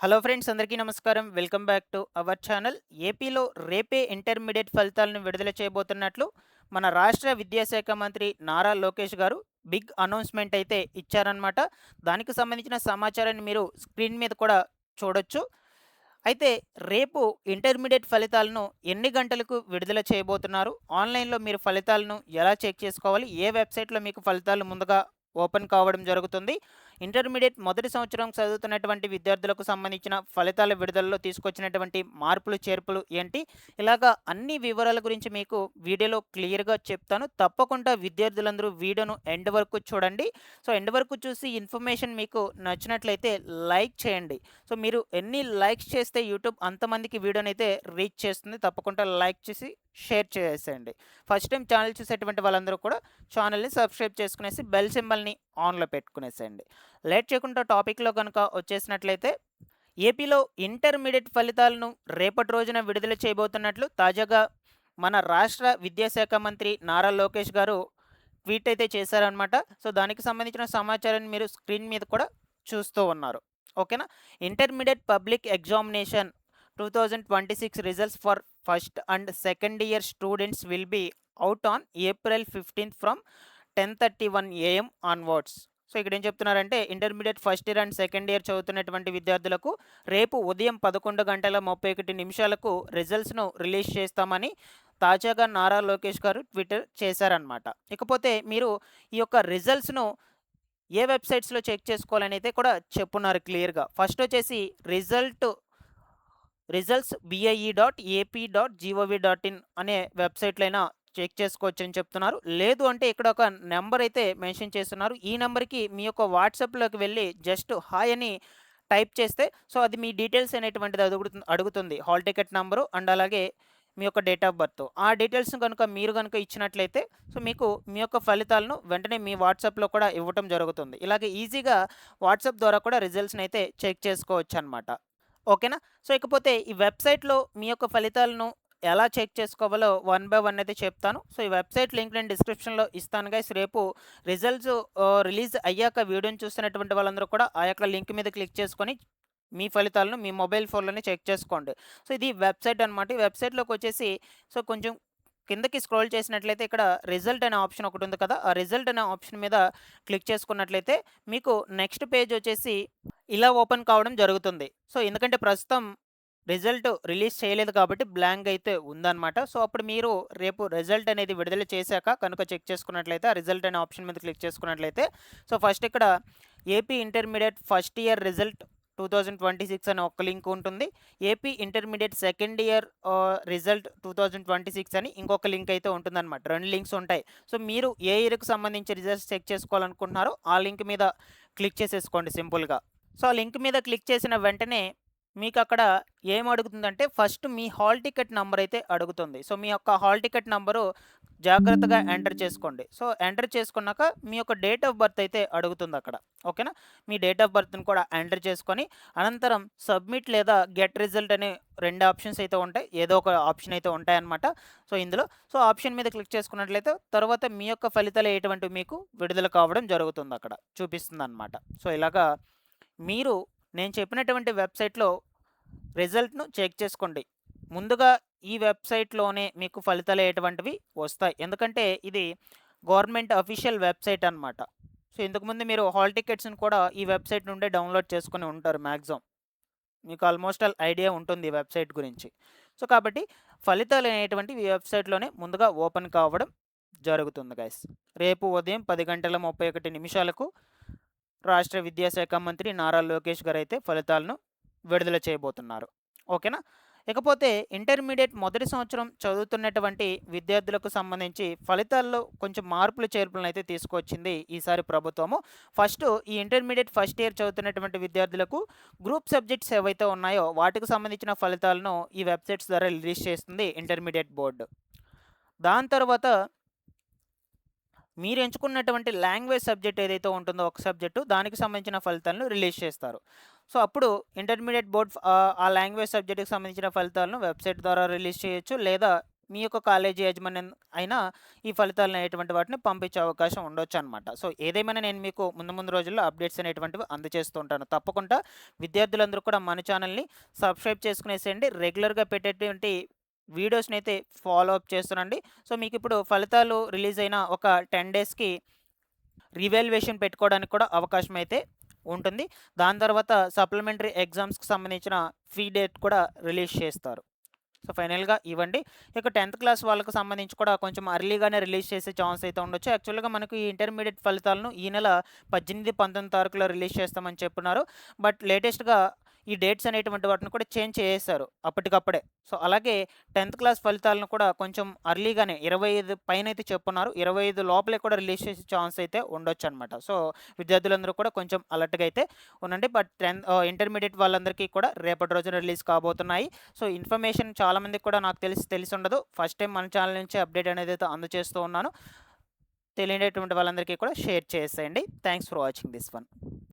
Hello friends, అందరికీ నమస్కారం. Welcome back to our channel. ఏపీలో రేపే ఇంటర్మీడియట్ ఫలితాలను విడుదల చేయబోతున్నట్లు మన రాష్ట్ర విద్యాశాఖ మంత్రి నారా లోకేష్ గారు బిగ్ అనౌన్స్మెంట్ అయితే ఇచ్చారనమాట. దానికి సంబంధించిన సమాచారాన్ని మీరు స్క్రీన్ మీద కూడా చూడొచ్చు. అయితే రేపు ఇంటర్మీడియట్ ఫలితాలను ఎన్ని గంటలకు విడుదల చేయబోతున్నారు? ఆన్లైన్‌లో మీరు ఫలితాలను ఎలా చెక్ చేసుకోవాలి? ఏ వెబ్‌సైట్‌లో మీకు ఫలితాలు ముందుగా ఓపెన్ కావడం జరుగుతుంది? ఇంటర్మీడియేట్ మొదటి సంవత్సరం చదువుతున్నటువంటి విద్యార్థులకు సంబంధించిన ఫలితాల విడుదలలో తీసుకొచ్చినటువంటి మార్పులు, చేర్పులు ఏంటి? ఇలాగా అన్ని వివరాల గురించి మీకు వీడియోలో క్లియర్‌గా చెప్తాను. తప్పకుండా విద్యార్థులందరూ వీడియోను ఎండ్ వరకు చూడండి. సో, ఎండ్ వరకు చూసి ఇన్ఫర్మేషన్ మీకు నచ్చినట్లయితే లైక్ చేయండి. సో, మీరు ఎన్ని లైక్స్ చేస్తే యూట్యూబ్ అంతమందికి వీడియోనైతే రీచ్ చేస్తుంది. తప్పకుండా లైక్ చేసి షేర్ చేసేయండి. ఫస్ట్ టైం ఛానల్ చూసేటువంటి వాళ్ళందరూ కూడా ఛానల్‌ని సబ్స్క్రైబ్ చేసుకునేసి బెల్ సింబల్‌ని ఆన్‌లో పెట్టుకునేసేయండి. లేట్ చేయకుండా టాపిక్‌లో గనుక వచ్చేసినట్లయితే, ఏపీలో ఇంటర్మీడియేట్ ఫలితాలను రేపటి రోజున విడుదల చేయబోతున్నట్లు తాజాగా మన రాష్ట్ర విద్యాశాఖ మంత్రి నారా లోకేష్ గారు ట్వీట్ అయితే చేశారనమాట. సో, దానికి సంబంధించిన సమాచారాన్ని మీరు స్క్రీన్ మీద కూడా చూస్తూ ఉన్నారు. ఓకేనా? Intermediate public examination 2026 results for first and second year students will be out on April 15th from 10:31 AM onwards. So, ఇక్కడ ఏం చెప్తున్నారంటే, intermediate first year and second year చదువుతున్నటువంటి విద్యార్థులకు రేపు ఉదయం 11:31 రిజల్ట్స్‌ను రిలీజ్ చేస్తామని తాజాగా నారా లోకేష్ గారు ట్విట్టర్ చేశారనమాట. ఇకపోతే మీరు ఈ యొక్క రిజల్ట్స్‌ను ఏ వెబ్‌సైట్స్‌లో చెక్ చేసుకోవాలని అయితే కూడా చెప్పున్నారు క్లియర్‌గా. ఫస్ట్ వచ్చేసి రిజల్ట్స్ bie.ap.gov.in అనే వెబ్‌సైట్‌లో అయినా చెక్ చేసుకోవచ్చని చెప్తున్నారు. లేదు అంటే ఇక్కడ ఒక నంబర్ అయితే మెన్షన్ చేస్తున్నారు. ఈ నంబర్‌కి మీ యొక్క వాట్సాప్‌లోకి వెళ్లి జస్ట్ హాయ్ అని టైప్ చేస్తే, సో, అది మీ డీటెయిల్స్ అనేటువంటిది అడుగుతుంది. హాల్ టికెట్ నంబరు అండ్ అలాగే మీ యొక్క డేట్ ఆఫ్ బర్త్. ఆ డీటెయిల్స్‌ని మీరు గనుక ఇచ్చినట్లయితే, సో, మీకు మీ యొక్క ఫలితాలను వెంటనే మీ వాట్సాప్‌లో కూడా ఇవ్వటం జరుగుతుంది. ఇలాగే ఈజీగా వాట్సాప్ ద్వారా కూడా రిజల్ట్స్‌ని అయితే చెక్ చేసుకోవచ్చనమాట. ఓకేనా? సో, ఇకపోతే ఈ వెబ్‌సైట్‌లో మీ యొక్క ఫలితాలను ఎలా చెక్ చేసుకోవాలో వన్ బై వన్ అయితే చెప్తాను. సో, ఈ వెబ్‌సైట్ లింక్ నేను డిస్క్రిప్షన్‌లో ఇస్తాను గైస్. రేపు రిజల్ట్స్ రిలీజ్ అయ్యాక వీడియోని చూస్తున్నటువంటి వాళ్ళందరూ కూడా ఆ యొక్క లింక్ మీద క్లిక్ చేసుకొని మీ ఫలితాలను మీ మొబైల్ ఫోన్‌లోనే చెక్ చేసుకోండి. సో, ఇది వెబ్‌సైట్ అనమాట. ఈ వెబ్‌సైట్‌లోకొచ్చేసి సో, కొంచెం కిందకి స్క్రోల్ చేసినట్లయితే ఇక్కడ రిజల్ట్ అనే ఆప్షన్ ఒకటుంది కదా! ఆ రిజల్ట్ అనే ఆప్షన్ మీద క్లిక్ చేసుకున్నట్లయితే మీకు నెక్స్ట్ పేజ్ వచ్చేసి ఇలా ఓపెన్ కావడం జరుగుతుంది. సో, ఎందుకంటే ప్రస్తుతం రిజల్ట్ రిలీజ్ చేయలేదు కాబట్టి బ్లాంక్ అయితే ఉందన్నమాట. సో, అప్పుడు మీరు రేపు రిజల్ట్ అనేది విడుదల చేశాక కనుక చెక్ చేసుకున్నట్లయితే ఆ రిజల్ట్ అనే ఆప్షన్ మీద క్లిక్ చేసుకున్నట్లయితే, సో, ఫస్ట్ ఇక్కడ AP intermediate first year result 2026 అని ఒక లింక్ ఉంటుంది. AP intermediate second year result 2026 అని ఇంకొక లింక్ అయితే ఉంటుందన్నమాట. 2 లింక్స్ ఉంటాయి. సో, మీరు ఏ ఇయర్‌కి సంబంధించి రిజల్ట్స్ చెక్ చేసుకోవాలనుకుంటున్నారో ఆ లింక్ మీద క్లిక్ చేసేసుకోండి సింపుల్‌గా. సో, ఆ లింక్ మీద క్లిక్ చేసిన వెంటనే మీకక్కడ ఏమడుగుతుందంటే, ఫస్ట్ మీ హాల్ టికెట్ నంబర్ అయితే అడుగుతుంది. సో, మీ యొక్క హాల్ టికెట్ నంబరు జాగ్రత్తగా ఎంటర్ చేసుకోండి. సో, ఎంటర్ చేసుకున్నాక మీ యొక్క డేట్ ఆఫ్ బర్త్ అయితే అడుగుతుందక్కడ. ఓకేనా? మీ డేట్ ఆఫ్ బర్త్‌ని కూడా ఎంటర్ చేసుకొని, అనంతరం సబ్మిట్ లేదా గెట్ రిజల్ట్ అనే 2 ఆప్షన్స్ అయితే ఉంటాయి. ఏదో ఒక ఆప్షన్ అయితే ఉంటాయన్నమాట. సో, ఇందులో సో, ఆప్షన్ మీద క్లిక్ చేసుకున్నట్లయితే తర్వాత మీ యొక్క ఫలితాలు ఎటువంటివి మీకు విడుదల కావడం జరుగుతుందక్కడ. చూపిస్తుందన్నమాట. సో, ఇలాగా మీరు నేను చెప్పినటువంటి వెబ్‌సైట్‌లో రిజల్ట్‌ను చెక్ చేసుకోండి. ముందుగా ఈ వెబ్‌సైట్‌లోనే మీకు ఫలితాలు ఎటువంటివి వస్తాయి. ఎందుకంటే ఇది గవర్నమెంట్ అఫీషియల్ వెబ్‌సైట్ అనమాట. సో, ఇంతకుముందు మీరు హాల్ టికెట్స్‌ని కూడా ఈ వెబ్‌సైట్ నుండే డౌన్‌లోడ్ చేసుకొని ఉంటారు మాక్సిమం. మీకు ఆల్‌మోస్ట్ ఆల్ ఐడియా ఉంటుంది ఈ వెబ్‌సైట్ గురించి. సో, కాబట్టి ఫలితాలు అనేటువంటివి ఈ వెబ్‌సైట్‌లోనే ముందుగా ఓపెన్ కావడం జరుగుతుంది గైస్. రేపు ఉదయం 10:31 రాష్ట్ర విద్యాశాఖ మంత్రి నారా లోకేష్ గారైతే ఫలితాలను విడుదల చేయబోతున్నారు. ఓకేనా? ఇకపోతే ఇంటర్మీడియేట్ మొదటి సంవత్సరం చదువుతున్నటువంటి విద్యార్థులకు సంబంధించి ఫలితాల్లో కొంచెం మార్పులు చేర్పులనైతే తీసుకొచ్చింది ఈసారి ప్రభుత్వము. ఫస్ట్ ఈ ఇంటర్మీడియేట్ ఫస్ట్ ఇయర్ చదువుతున్నటువంటి విద్యార్థులకు గ్రూప్ సబ్జెక్ట్స్ ఏవైతే ఉన్నాయో వాటికి సంబంధించిన ఫలితాలను ఈ వెబ్‌సైట్స్ ద్వారా రిలీజ్ చేస్తుంది ఇంటర్మీడియేట్ బోర్డ్. దాని తర్వాత మీరు ఎంచుకున్నటువంటి లాంగ్వేజ్ సబ్జెక్ట్ ఏదైతే ఉంటుందో ఒక సబ్జెక్టు దానికి సంబంధించిన ఫలితాలను రిలీజ్ చేస్తారు. సో, అప్పుడు ఇంటర్మీడియేట్ బోర్డ్ ఆ లాంగ్వేజ్ సబ్జెక్ట్‌కి సంబంధించిన ఫలితాలను వెబ్‌సైట్ ద్వారా రిలీజ్ చేయొచ్చు. లేదా మీ యొక్క కాలేజీ యాజమాన్యం అయినా ఈ ఫలితాలు అనేటువంటి వాటిని పంపించే అవకాశం ఉండొచ్చనమాట. సో, ఏదేమైనా నేను మీకు ముందు ముందు రోజుల్లో అప్డేట్స్ అనేటువంటివి అందజేస్తూ ఉంటాను. తప్పకుండా విద్యార్థులందరూ కూడా మన ఛానల్‌ని సబ్స్క్రైబ్ చేసుకునేసేయండి. రెగ్యులర్‌గా పెట్టేటువంటి వీడియోస్‌నైతే ఫాలో అప్ చేస్తుండండి. సో, మీకిప్పుడు ఫలితాలు రిలీజ్ అయిన ఒక 10 డేస్‌కి రీవాల్యుయేషన్ పెట్టుకోవడానికి కూడా అవకాశం అయితే ఉంటుంది. దాని తర్వాత సప్లిమెంటరీ ఎగ్జామ్స్‌కి సంబంధించిన ఫీ డేట్ కూడా రిలీజ్ చేస్తారు. సో, ఫైనల్‌గా ఇవండి. ఇక 10థ్ క్లాస్ వాళ్ళకి సంబంధించి కూడా కొంచెం ఎర్లీగానే రిలీజ్ చేసే ఛాన్స్ అయితే ఉండొచ్చు. యాక్చువల్‌గా మనకు ఈ ఇంటర్మీడియేట్ ఫలితాలను ఈ నెల 18, 19 తారీఖులో రిలీజ్ చేస్తామని చెప్పున్నారు. బట్ లేటెస్ట్‌గా ఈ డేట్స్ అనేటువంటి వాటిని కూడా చేంజ్ చేసేశారు అప్పటికప్పుడే. సో, అలాగే 10థ్ క్లాస్ ఫలితాలను కూడా కొంచెం ఎర్లీగానే 25 పైనైతే చెప్పున్నారు. 25 లోపలే కూడా రిలీజ్ చేసే ఛాన్స్ అయితే ఉండొచ్చనమాట. సో, విద్యార్థులందరూ కూడా కొంచెం అలర్ట్‌గా అయితే ఉండండి. బట్ ఇంటర్మీడియేట్ వాళ్ళందరికీ కూడా రేపటి రోజున రిలీజ్ కాబోతున్నాయి. సో, ఇన్ఫర్మేషన్ చాలామందికి కూడా నాకు తెలిసుండదు. ఫస్ట్ టైం మన ఛానల్ నుంచి అప్డేట్ అనేది అయితే అందజేస్తూ ఉన్నాను. తెలియనటువంటి వాళ్ళందరికీ కూడా షేర్ చేసేయండి. Thanks for watching this one.